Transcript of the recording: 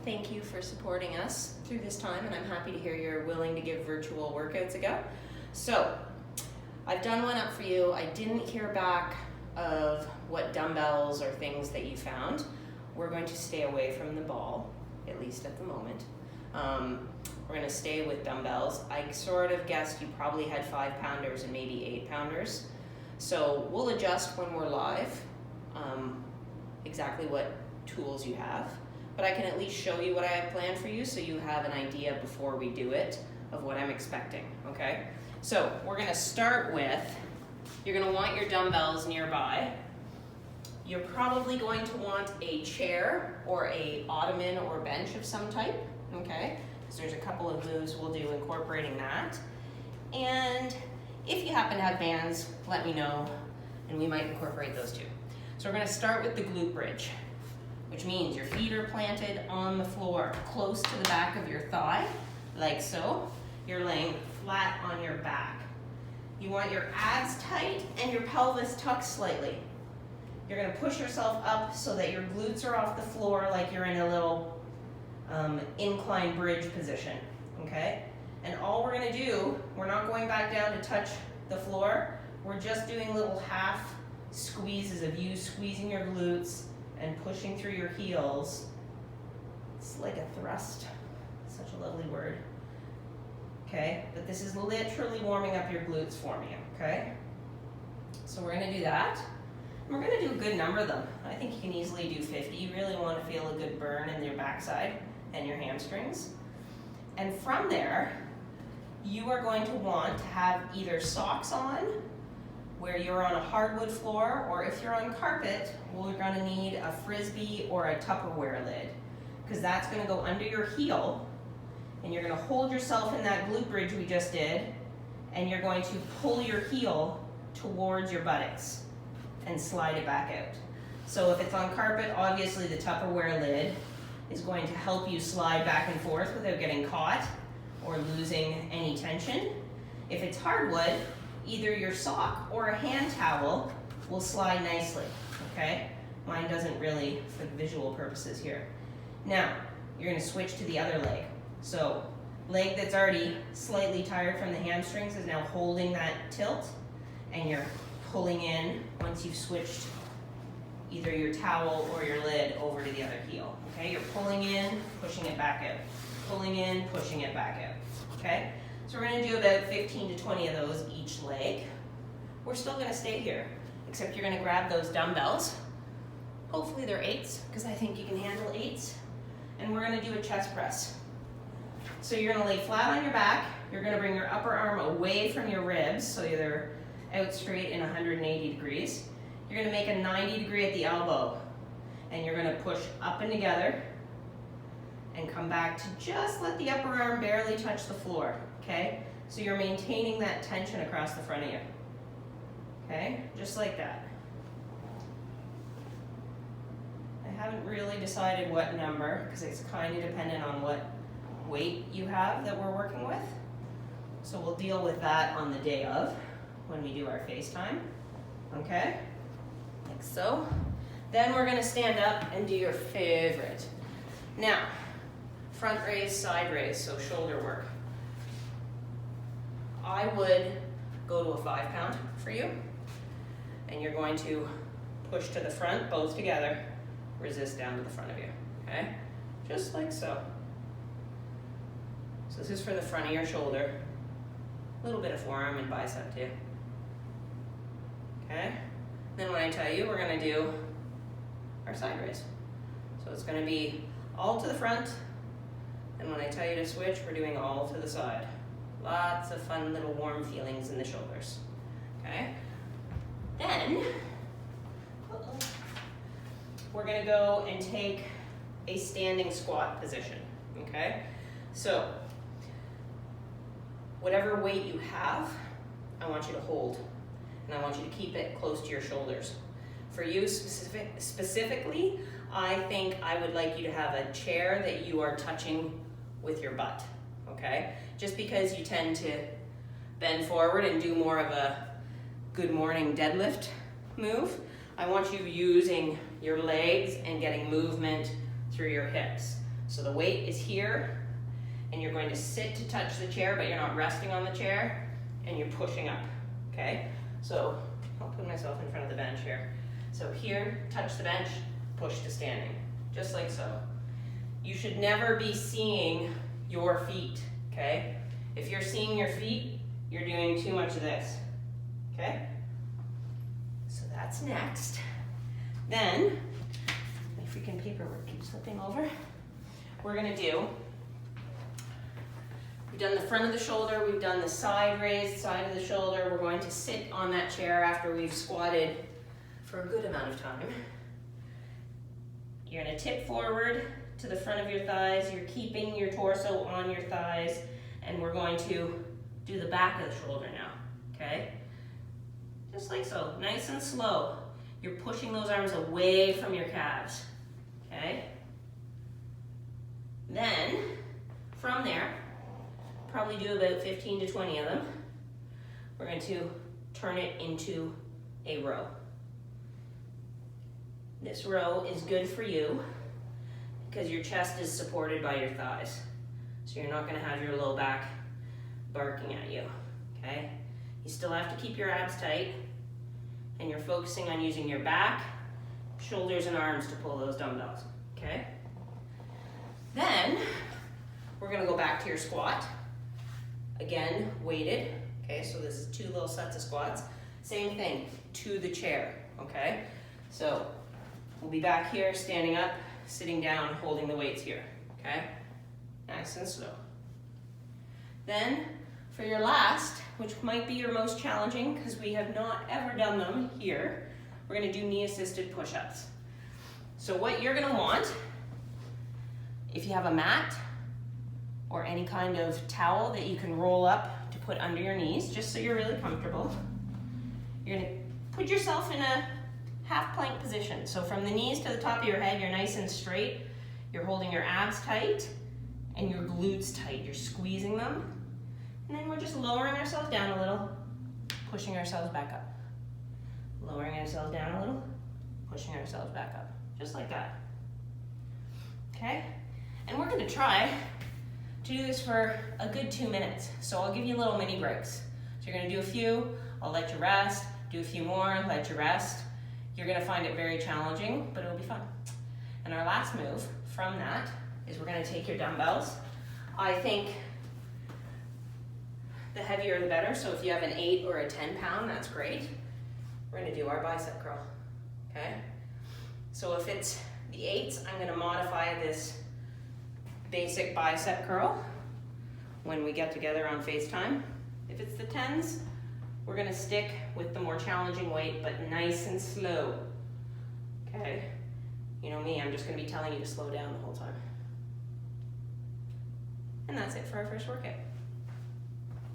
Thank you for supporting us through this time, and I'm happy to hear you're willing to give virtual workouts a go. So, I've done one up for you. I didn't hear back of what dumbbells or things that you found. We're going to stay away from the ball, at least at the moment. We're going to stay with dumbbells. I sort of guessed you probably had 5-pounders and maybe 8-pounders. So we'll adjust when we're live exactly what tools you have. But I can at least show you what I have planned for you so you have an idea before we do it of what I'm expecting, okay? So we're going to start with, you're going to want your dumbbells nearby. You're probably going to want a chair or a ottoman or bench of some type, okay? Because there's a couple of moves we'll do incorporating that. And if you happen to have bands, let me know, and we might incorporate those too. So we're going to start with the glute bridge, which means your feet are planted on the floor, close to the back of your thigh, like so. You're laying flat on your back. You want your abs tight and your pelvis tucked slightly. You're going to push yourself up so that your glutes are off the floor like you're in a little incline bridge position, okay? And all we're going to do, we're not going back down to touch the floor. We're just doing little half squeezes of you squeezing your glutes and pushing through your heels. It's like a thrust, such a lovely word. Okay, but this is literally warming up your glutes for me, okay? So we're gonna do that. And we're gonna do a good number of them. I think you can easily do 50. You really wanna feel a good burn in your backside and your hamstrings. And from there, you are going to want to have either socks on, where you're on a hardwood floor, or if you're on carpet, we're gonna need a Frisbee or a Tupperware lid, because that's gonna go under your heel, and you're gonna hold yourself in that glute bridge we just did, and you're going to pull your heel towards your buttocks and slide it back out. So if it's on carpet, obviously the Tupperware lid is going to help you slide back and forth without getting caught or losing any tension. If it's hardwood, either your sock or a hand towel will slide nicely, okay? Mine doesn't really for visual purposes here. Now, you're gonna switch to the other leg. So, leg that's already slightly tired from the hamstrings is now holding that tilt, and you're pulling in once you've switched either your towel or your lid over to the other heel, okay? You're pulling in, pushing it back out. Pulling in, pushing it back out, okay? So we're gonna do about 15 to 20 of those each leg. We're still gonna stay here, except you're gonna grab those dumbbells. Hopefully they're 8s, because I think you can handle 8s. And we're gonna do a chest press. So you're gonna lay flat on your back. You're gonna bring your upper arm away from your ribs, so they're out straight in 180 degrees. You're gonna make a 90 degree at the elbow, and you're gonna push up and together, and come back to just let the upper arm barely touch the floor, okay? So you're maintaining that tension across the front of you, okay? Just like that. I haven't really decided what number, because it's kind of dependent on what weight you have that we're working with. So we'll deal with that on the day of, when we do our FaceTime, okay? Like so. Then we're gonna stand up and do your favorite. Now, front raise, side raise, so shoulder work. I would go to a 5-pound for you, and you're going to push to the front, both together, resist down to the front of you, okay? Just like so. So this is for the front of your shoulder, a little bit of forearm and bicep too, okay? Then when I tell you, we're gonna do our side raise. So it's gonna be all to the front, and when I tell you to switch, we're doing all to the side. Lots of fun little warm feelings in the shoulders, okay? Then, we're gonna go and take a standing squat position, okay? So, whatever weight you have, I want you to hold, and I want you to keep it close to your shoulders. For you specifically, I think I would like you to have a chair that you are touching with your butt, okay? Just because you tend to bend forward and do more of a good morning deadlift move, I want you using your legs and getting movement through your hips. So the weight is here, and you're going to sit to touch the chair, but you're not resting on the chair, and you're pushing up, okay? So I'll put myself in front of the bench here. So here, touch the bench, push to standing, just like so. You should never be seeing your feet, okay? If you're seeing your feet, you're doing too much of this, okay? So that's next. Then, my freaking paperwork keeps slipping over. We're gonna do, we've done the front of the shoulder, we've done the side raised side of the shoulder. We're going to sit on that chair after we've squatted for a good amount of time. You're gonna tip forward to the front of your thighs. You're keeping your torso on your thighs, and we're going to do the back of the shoulder now, okay? Just like so, nice and slow. You're pushing those arms away from your calves, okay? Then, from there, probably do about 15 to 20 of them. We're going to turn it into a row. This row is good for you because your chest is supported by your thighs. So you're not going to have your low back barking at you, okay? You still have to keep your abs tight, and you're focusing on using your back, shoulders, and arms to pull those dumbbells, okay? Then, we're gonna go back to your squat. Again, weighted, okay? So this is 2 little sets of squats. Same thing, to the chair, okay? So, we'll be back here, standing up, sitting down, holding the weights here, okay? Nice and slow. Then, for your last, which might be your most challenging because we have not ever done them here, we're gonna do knee-assisted push-ups. So what you're gonna want, if you have a mat or any kind of towel that you can roll up to put under your knees, just so you're really comfortable, you're gonna put yourself in a half plank position. So from the knees to the top of your head, you're nice and straight. You're holding your abs tight and your glutes tight. You're squeezing them. And then we're just lowering ourselves down a little, pushing ourselves back up. Lowering ourselves down a little, pushing ourselves back up. Just like that. Okay? And we're gonna try to do this for a good 2 minutes. So I'll give you little mini breaks. So you're gonna do a few, I'll let you rest, do a few more, let you rest. You're gonna find it very challenging, but it'll be fun. And our last move from that is we're gonna take your dumbbells. I think the heavier the better, so if you have an 8 or a 10 pound, that's great. We're gonna do our bicep curl, okay? So if it's the 8s, I'm gonna modify this basic bicep curl when we get together on FaceTime. If it's the 10s, we're gonna stick with the more challenging weight, but nice and slow, okay? You know me, I'm just gonna be telling you to slow down the whole time. And that's it for our first workout.